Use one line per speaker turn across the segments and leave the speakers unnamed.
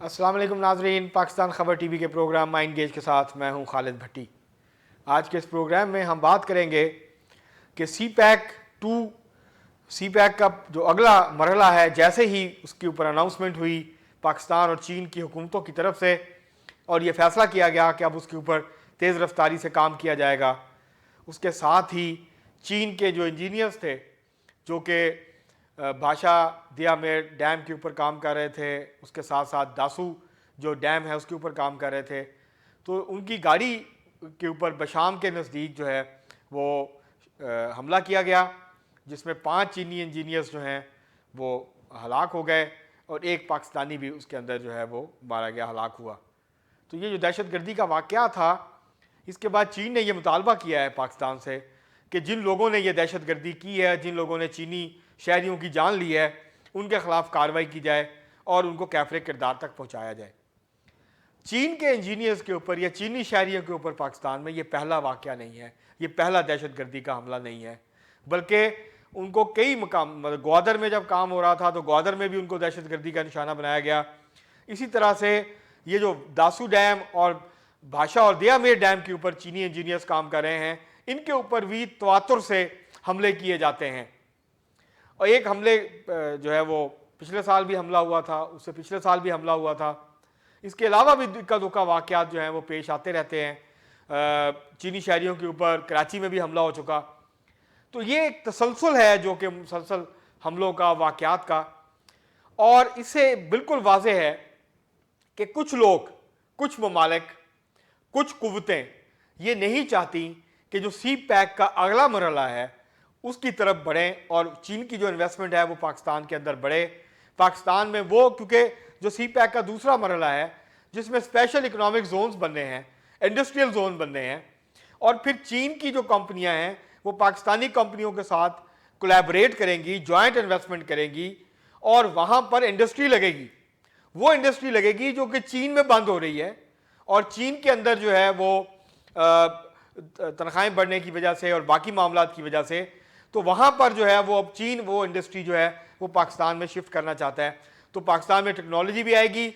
अस्सलाम वालेकुम नाजरीन, पाकिस्तान खबर टीवी के प्रोग्राम माइंड गेज के साथ मैं हूं खालिद भट्टी। आज के इस प्रोग्राम में हम बात करेंगे कि सी पैक का जो अगला मरहला है, जैसे ही उसके ऊपर अनाउंसमेंट हुई पाकिस्तान और चीन की हुकूमतों की तरफ से और ये फैसला किया गया कि अब उसके ऊपर तेज़ रफ्तारी से काम किया जाएगा, उसके साथ ही चीन के जो इंजीनियर्स थे जो कि भाषा दिया में डैम के ऊपर काम कर रहे थे, उसके साथ साथ दासू जो डैम है उसके ऊपर काम कर रहे थे, तो उनकी गाड़ी के ऊपर बशाम के नज़दीक जो है वो हमला किया गया, जिसमें 5 चीनी इंजीनियर्स जो हैं वो हलाक हो गए और एक पाकिस्तानी भी उसके अंदर जो है वो मारा गया, हलाक हुआ। तो ये जो दहशतगर्दी का वाक़या था, इसके बाद चीन ने यह मुतालबा किया है पाकिस्तान से कि जिन लोगों ने यह दहशतगर्दी की है, जिन लोगों ने चीनी शहरियों की जान ली है, उनके खिलाफ कार्रवाई की जाए और उनको कैफरे किरदार तक पहुँचाया जाए। चीन के इंजीनियर्स के ऊपर या चीनी शहरियों के ऊपर पाकिस्तान में ये पहला वाक़या नहीं है, ये पहला दहशतगर्दी का हमला नहीं है, बल्कि उनको कई मकाम, मतलब ग्वादर में जब काम हो रहा था तो ग्वादर में भी उनको दहशतगर्दी का निशाना बनाया गया। इसी तरह से ये जो दासू डैम और भाषा और दियामेर डैम के ऊपर चीनी इंजीनियर्स काम कर रहे हैं, इनके ऊपर भी तवातुर से हमले किए जाते हैं। और एक हमले जो है वो पिछले साल भी हमला हुआ था, उससे पिछले साल भी हमला हुआ था। इसके अलावा भी इक्का दुक्का वाक़यात जो हैं वो पेश आते रहते हैं। चीनी शहरियों के ऊपर कराची में भी हमला हो चुका। तो ये एक तसलसल है जो कि मुसलसल हमलों का, वाक़यात का, और इससे बिल्कुल वाज़ेह है कि कुछ लोग, कुछ ममालिक, कुछ कुव्वतें ये नहीं चाहती कि जो सी पैक का अगला मरहला है उसकी तरफ बढ़ें और चीन की जो इन्वेस्टमेंट है वो पाकिस्तान के अंदर बढ़े। पाकिस्तान में वो, क्योंकि जो सी पैक का दूसरा मरहला है जिसमें स्पेशल इकोनॉमिक जोन्स बनने हैं, इंडस्ट्रियल जोन बनने हैं, और फिर चीन की जो कंपनियां हैं वो पाकिस्तानी कंपनियों के साथ कोलैबोरेट करेंगी, जॉइंट इन्वेस्टमेंट करेंगी और वहाँ पर इंडस्ट्री लगेगी। वो इंडस्ट्री लगेगी जो कि चीन में बंद हो रही है, और चीन के अंदर जो है वो तनख्वाहें बढ़ने की वजह से और बाकी मामलात की वजह से, तो वहाँ पर जो है वो अब चीन वो इंडस्ट्री जो है वो पाकिस्तान में शिफ्ट करना चाहता है। तो पाकिस्तान में टेक्नोलॉजी भी आएगी,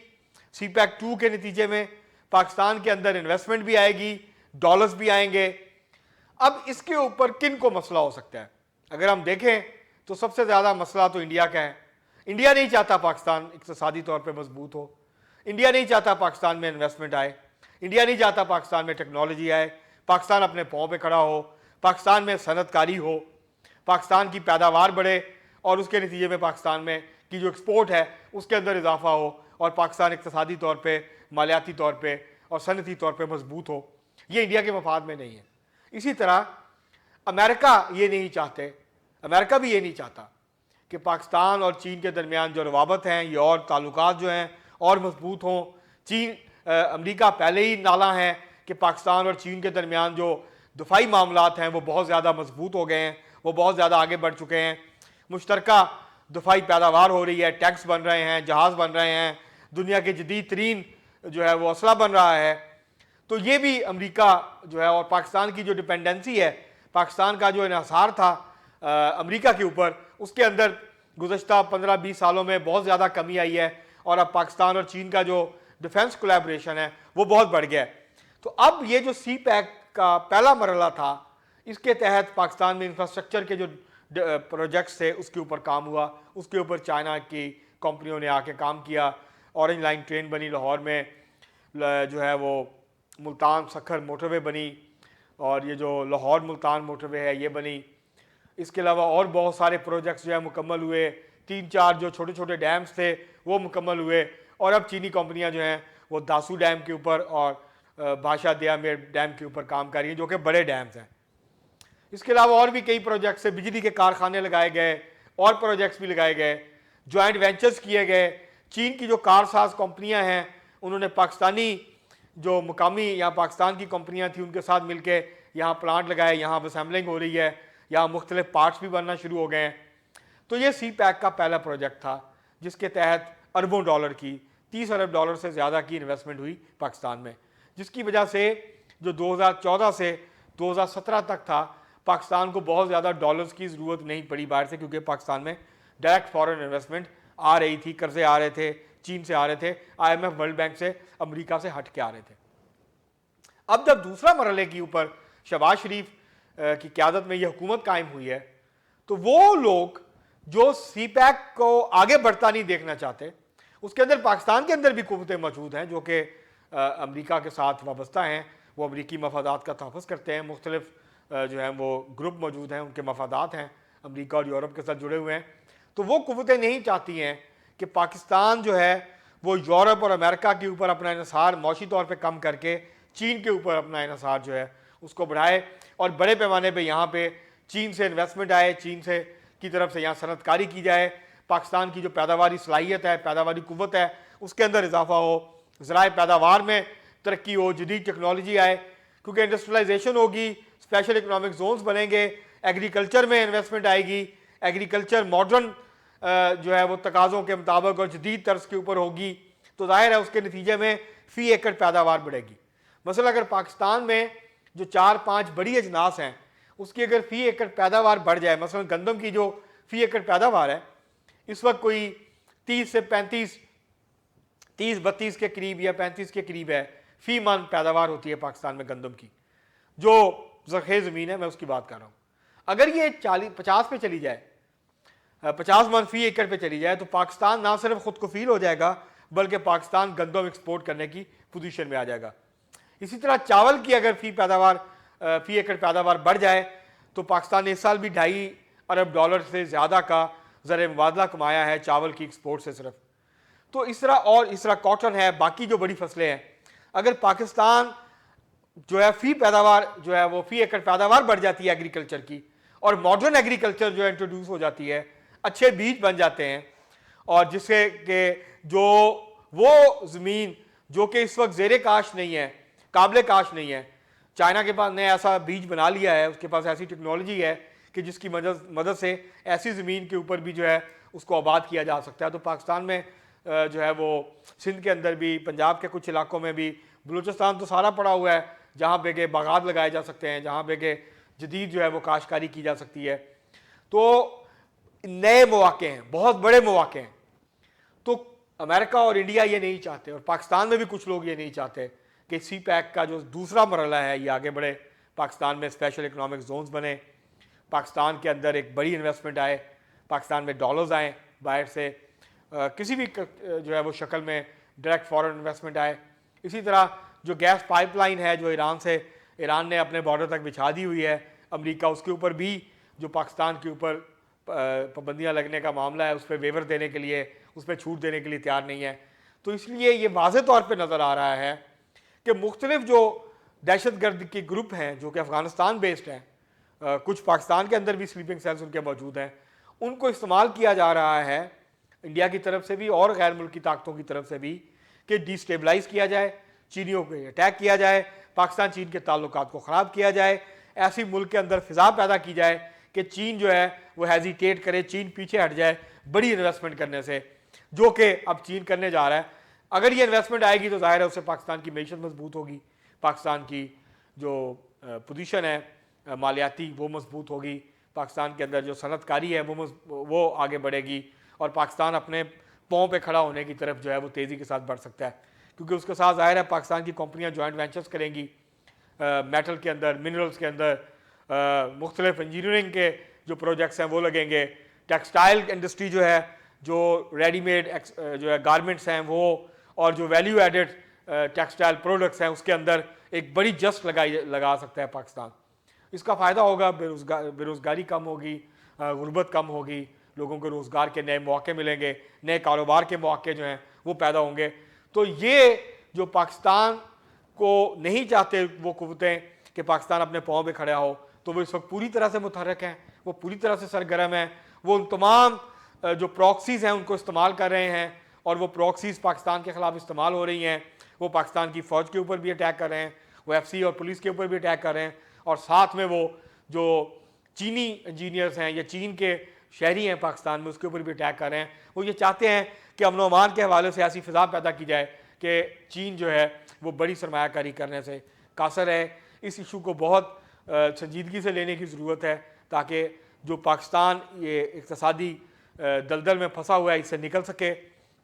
सी पैक 2 के नतीजे में पाकिस्तान के अंदर इन्वेस्टमेंट भी आएगी, डॉलर्स भी आएंगे। अब इसके ऊपर किन को मसला हो सकता है? अगर हम देखें तो सबसे ज़्यादा मसला तो इंडिया का है। इंडिया नहीं चाहता पाकिस्तान इक़्तिसादी तौर पर मजबूत हो, इंडिया नहीं चाहता पाकिस्तान में इन्वेस्टमेंट आए, इंडिया नहीं चाहता पाकिस्तान में टेक्नोलॉजी आए, पाकिस्तान अपने पाँव पे खड़ा हो, पाकिस्तान में सनतकारी हो, पाकिस्तान की पैदावार बढ़े और उसके नतीजे में पाकिस्तान में की जो एक्सपोर्ट है उसके अंदर इजाफा हो और पाकिस्तान इक़्तिसादी तौर पे, मालियाती तौर पे और सनती तौर पे मजबूत हो। ये इंडिया के मफाद में नहीं है। इसी तरह अमेरिका ये नहीं चाहते, अमेरिका भी ये नहीं चाहता कि पाकिस्तान और चीन के दरमियान जो रवाबत हैं ये और ताल्लुकात जो हैं और मजबूत हों। अमेरिका पहले ही नाला है कि पाकिस्तान और चीन के दरमियान जो दफाई मामलात हैं वो बहुत ज़्यादा मजबूत हो गए हैं, वो बहुत ज़्यादा आगे बढ़ चुके हैं। मुश्तरका दफाई पैदावार हो रही है, टैंक्स बन रहे हैं, जहाज़ बन रहे हैं, दुनिया के जदीद तरीन जो है वो असला बन रहा है। तो ये भी अमेरिका जो है, और पाकिस्तान की जो डिपेंडेंसी है, पाकिस्तान का जो इन्हिसार था अमेरिका के ऊपर, उसके अंदर गुज़श्ता 15-20 सालों में बहुत ज़्यादा कमी आई है और अब पाकिस्तान और चीन का जो डिफेंस कोलैबोरेशन है वो बहुत बढ़ गया है। तो अब ये जो सी पैक का पहला मरहला था, इसके तहत पाकिस्तान में इंफ्रास्ट्रक्चर के जो प्रोजेक्ट्स थे उसके ऊपर काम हुआ, उसके ऊपर चाइना की कंपनियों ने आके काम किया। ऑरेंज लाइन ट्रेन बनी लाहौर में, जो है वो मुल्तान सखर मोटरवे बनी, और ये जो लाहौर मुल्तान मोटरवे है ये बनी। इसके अलावा और बहुत सारे प्रोजेक्ट्स जो है मुकम्मल हुए, 3-4 जो छोटे छोटे डैम्स थे वो मुकम्मल हुए, और अब चीनी कंपनियां जो हैं वो दासू डैम के ऊपर और भाषा दियामेर डैम के ऊपर काम कर रही हैं, जो कि बड़े डैम्स हैं। इसके अलावा और भी कई प्रोजेक्ट्स से बिजली के कारखाने लगाए गए और प्रोजेक्ट्स भी लगाए गए, जॉइंट वेंचर्स किए गए। चीन की जो कारसाज कंपनियां हैं उन्होंने पाकिस्तानी जो मुकामी या पाकिस्तान की कंपनियां थी उनके साथ मिलकर यहाँ प्लांट लगाए, यहाँ असेंबलिंग हो रही है, यहाँ मुख्तलिफ पार्ट्स भी बनना शुरू हो गए हैं। तो ये सी पैक का पहला प्रोजेक्ट था जिसके तहत अरबों डॉलर की, 30 अरब डॉलर से ज़्यादा की इन्वेस्टमेंट हुई पाकिस्तान में, जिसकी वजह से जो 2014 से 2017 तक था पाकिस्तान को बहुत ज़्यादा डॉलर्स की ज़रूरत नहीं पड़ी बाहर से, क्योंकि पाकिस्तान में डायरेक्ट फॉरेन इन्वेस्टमेंट आ रही थी, कर्जे आ रहे थे, चीन से आ रहे थे, IMF वर्ल्ड बैंक से, अमेरिका से हट के आ रहे थे। अब जब दूसरा मरहले के ऊपर शहबाज शरीफ की क़यादत में यह हुकूमत कायम हुई है, तो वो लोग जो CPEC को आगे बढ़ता नहीं देखना चाहते, उसके अंदर पाकिस्तान के अंदर भी कुव्वतें मौजूद हैं जो कि अमेरिका के साथ वाबस्ता हैं, वो अमरीकी मफादात का तहफ़्फ़ुज़ करते हैं, मुख्तलिफ जो है वो ग्रुप मौजूद हैं, उनके मफादात हैं, अमेरिका और यूरोप के साथ जुड़े हुए हैं। तो वो कुव्वतें नहीं चाहती हैं कि पाकिस्तान जो है वो यूरोप और अमेरिका के ऊपर अपना इन्हिसार मौशी तौर पर कम करके चीन के ऊपर अपना इन्हिसार जो है उसको बढ़ाए और बड़े पैमाने पर यहाँ पर चीन से इन्वेस्टमेंट आए, चीन से की तरफ से यहाँ सनतकारी की जाए, पाकिस्तान की जो पैदावारी सलाहियत है, पैदावारी कुव्वत है, उसके अंदर इजाफा हो, ज़राए पैदावार में तरक्की हो, जदीद टेक्नोलॉजी आए, क्योंकि इंडस्ट्रियलाइजेशन होगी, स्पेशल इकोनॉमिक जोन्स बनेंगे, एग्रीकल्चर में इन्वेस्टमेंट आएगी, एग्रीकल्चर मॉडर्न जो है वो तकाज़ों के मुताबिक और जदीद तर्ज के ऊपर होगी, तो जाहिर है उसके नतीजे में फ़ी एकड़ पैदावार बढ़ेगी। मसला अगर पाकिस्तान में जो 4-5 बड़ी अजनास हैं उसकी अगर फ़ी एकड़ पैदावार बढ़ जाए, मसलन गंदम की जो फ़ी एकड़ पैदावार है इस वक्त कोई 30 से 35, 30-32 के करीब या 35 के करीब है फ़ी मन पैदावार होती है पाकिस्तान में गंदम की, जो ज़रख़ेज़ ज़मीन है मैं उसकी बात कर रहा हूँ। अगर ये 40-50 पे चली जाए, 50 मन फ़ी एकड़ पे चली जाए, तो पाकिस्तान ना सिर्फ खुद को फील हो जाएगा बल्कि पाकिस्तान गंदम एक्सपोर्ट करने की पोजीशन में आ जाएगा। इसी तरह चावल की अगर फ़ी एकड़ पैदावार बढ़ जाए तो पाकिस्तान ने इस साल भी $2.5 अरब से ज़्यादा का ज़र मुबादला कमाया है चावल की एक्सपोर्ट से सिर्फ। तो इस तरह कॉटन है, बाकी जो बड़ी फसलें हैं, अगर पाकिस्तान जो है फ़ी पैदावार जो है वो फ़ी एकड़ पैदावार बढ़ जाती है एग्रीकल्चर की और मॉडर्न एग्रीकल्चर जो है इंट्रोड्यूस हो जाती है, अच्छे बीज बन जाते हैं और जिससे कि जो वो ज़मीन जो कि इस वक्त ज़ेरे काश नहीं है, काबिल काश नहीं है, चाइना के पास ने ऐसा बीज बना लिया है, उसके पास ऐसी टेक्नोलॉजी है कि जिसकी मदद से ऐसी ज़मीन के ऊपर भी जो है उसको आबाद किया जा सकता है। तो पाकिस्तान में जो है वो सिंध के अंदर भी, पंजाब के कुछ इलाकों में भी, बलूचिस्तान तो सारा पड़ा हुआ है जहाँ पे के बागात लगाए जा सकते हैं, जहाँ पे के जदीद जो है वो काश्तकारी की जा सकती है। तो नए मौके हैं, बहुत बड़े मौके हैं। तो अमेरिका और इंडिया ये नहीं चाहते और पाकिस्तान में भी कुछ लोग ये नहीं चाहते कि CPEC का जो दूसरा मरहला है ये आगे बढ़े, पाकिस्तान में स्पेशल इकोनॉमिक जोन्स बने, पाकिस्तान के अंदर एक बड़ी इन्वेस्टमेंट आए, पाकिस्तान में डॉलर्स आए बाहर से, किसी भी जो है वो शक्ल में डायरेक्ट फॉरेन इन्वेस्टमेंट आए। इसी तरह जो गैस पाइपलाइन है जो ईरान ने अपने बॉर्डर तक बिछा दी हुई है, अमेरिका उसके ऊपर भी जो पाकिस्तान के ऊपर पाबंदियाँ लगने का मामला है उस पर वेवर देने के लिए, उस पर छूट देने के लिए तैयार नहीं है। तो इसलिए ये वाज़े तौर पर नज़र आ रहा है कि मुख्तलिफ जो दहशतगर्द के ग्रुप हैं जो कि अफ़गानिस्तान बेस्ड हैं, कुछ पाकिस्तान के अंदर भी स्लीपिंग सेल्स उनके मौजूद हैं, उनको इस्तेमाल किया जा रहा है इंडिया की तरफ से भी और गैर मुल्की ताकतों की तरफ से भी कि डिस्टेबलाइज़ किया जाए, चीनियों पे अटैक किया जाए, पाकिस्तान चीन के ताल्लुकात को ख़राब किया जाए, ऐसी मुल्क के अंदर फ़िज़ा पैदा की जाए कि चीन जो है वो हेजिटेट करे, चीन पीछे हट जाए बड़ी इन्वेस्टमेंट करने से, जो कि अब चीन करने जा रहा है। अगर ये इन्वेस्टमेंट आएगी तो ज़ाहिर है उससे पाकिस्तान की मईशत मजबूत होगी, पाकिस्तान की जो पोजीशन है मालियाती वो मजबूत होगी, पाकिस्तान के अंदर जो सनतकारी है वो आगे बढ़ेगी और पाकिस्तान अपने पाँव पे खड़ा होने की तरफ जो है वो तेज़ी के साथ बढ़ सकता है, क्योंकि उसके साथ ज़ाहिर है पाकिस्तान की कंपनियां जॉइंट वेंचर्स करेंगी, मेटल के अंदर, मिनरल्स के अंदर, मुख्तलिफ इंजीनियरिंग के जो प्रोजेक्ट्स हैं वो लगेंगे, टेक्सटाइल इंडस्ट्री जो है, जो रेडीमेड जो है गारमेंट्स हैं वो, और जो वैल्यू एडेड टेक्सटाइल प्रोडक्ट्स हैं उसके अंदर एक बड़ी जस्ट लगा सकता है पाकिस्तान। इसका फ़ायदा होगा, बेरोज़गारी कम होगी, गुर्बत कम होगी, लोगों को रोज़गार के नए मौके मिलेंगे, नए कारोबार के मौके जो हैं वो पैदा होंगे। तो ये जो पाकिस्तान को नहीं चाहते वो कुव्वतें कि पाकिस्तान अपने पाँव पे खड़ा हो, तो वो इस वक्त पूरी तरह से मुतहरक हैं, वो पूरी तरह से सरगर्म हैं, वो उन तमाम जो प्रॉक्सीज़ हैं उनको इस्तेमाल कर रहे हैं और वो प्रॉक्सीज़ पाकिस्तान के ख़िलाफ़ इस्तेमाल हो रही हैं। वो पाकिस्तान की फ़ौज के ऊपर भी अटैक कर रहे हैं, वो FC और पुलिस के ऊपर भी अटैक कर रहे हैं, और साथ में वो जो चीनी इंजीनियर्स हैं या चीन के शहरी हैं पाकिस्तान में उसके ऊपर भी अटैक कर रहे हैं। वो ये चाहते हैं कि अमन अमान के हवाले से ऐसी फ़िज़ा पैदा की जाए कि चीन जो है वो बड़ी सरमायाकारी करने से कासर है। इस इशू को बहुत संजीदगी से लेने की ज़रूरत है ताकि जो पाकिस्तान ये इक़्तिसादी दलदल में फंसा हुआ है इससे निकल सके,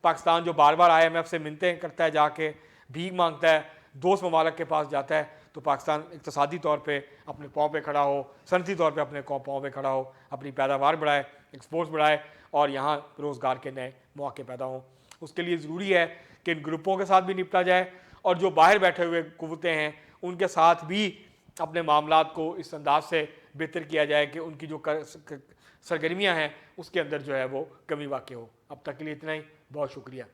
पाकिस्तान जो बार बार IMF से मिन्नतें करता है, जाके भीख मांगता है, दोस्त ममालिक के पास जाता है, तो पाकिस्तान इक़्तिसादी तौर पे अपने पाँव पे खड़ा हो, सनती तौर पे अपने पाँव पे खड़ा हो, अपनी पैदावार बढ़ाए, एक्सपोर्ट्स बढ़ाए और यहाँ रोज़गार के नए मौके पैदा हों। उसके लिए ज़रूरी है कि इन ग्रुपों के साथ भी निपटा जाए और जो बाहर बैठे हुए कुव्वतें हैं उनके साथ भी अपने मामलात को इस अंदाज से बेहतर किया जाए कि उनकी जो सरगर्मियाँ हैं उसके अंदर जो है वो कमी वाक़ई हो। अब तक के लिए इतना ही, बहुत शुक्रिया।